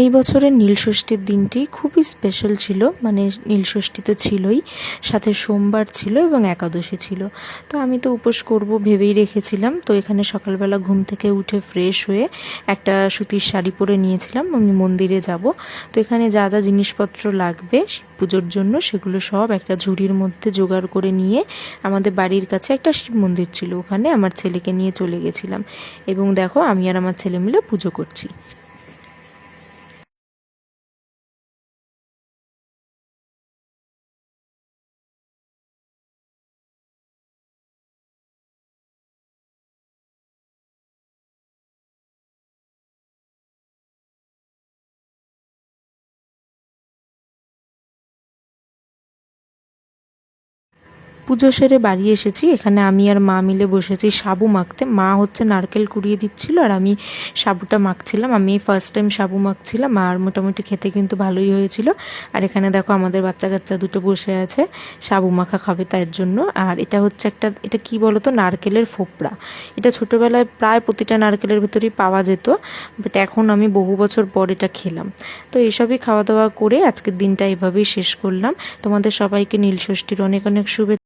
এই বছরের নীলষষ্ঠীর দিনটি খুবই স্পেশাল ছিল। মানে নীলষষ্ঠী তো ছিলই, সাথে সোমবার ছিল এবং একাদশী ছিল। তো আমি তো উপোস করব ভেবেই রেখেছিলাম। তো এখানে সকালবেলা ঘুম থেকে উঠে ফ্রেশ হয়ে একটা সুতির শাড়ি পরে নিয়েছিলাম, আমি মন্দিরে যাব। তো এখানে যা যা জিনিসপত্র লাগবে পুজোর জন্য সেগুলো সব একটা ঝুড়ির মধ্যে জোগাড় করে নিয়ে আমাদের বাড়ির কাছে একটা শিব মন্দির ছিল, ওখানে আমার ছেলেকে নিয়ে চলে গেছিলাম। এবং দেখো আমি আর আমার ছেলে মিলে পুজো করছি। পুজো সেরে বাড়ি এসেছি। এখানে আমি আর মা মিলে বসেছি সাবু মাখতে। মা হচ্ছে নারকেল কুড়িয়ে দিচ্ছিল আর আমি সাবুটা মাখছিলাম। আমি ফার্স্ট টাইম সাবু মাখছিলাম, আর মোটামুটি খেতে কিন্তু ভালোই হয়েছিল। আর এখানে দেখো আমাদের বাচ্চা কাচ্চা দুটো বসে আছে, সাবু মাখা খাবে তার জন্য। আর এটা হচ্ছে এটা কি বলতো, নারকেলের ফোপড়া। এটা ছোটোবেলায় প্রায় প্রতিটা নারকেলের ভেতরেই পাওয়া যেত, বাট এখন আমি বহু বছর পর এটা খেলাম। তো এসবই খাওয়া দাওয়া করে আজকের দিনটা এভাবেই শেষ করলাম। তোমাদের সবাইকে নীলষষ্ঠীর অনেক অনেক শুভেচ্ছা।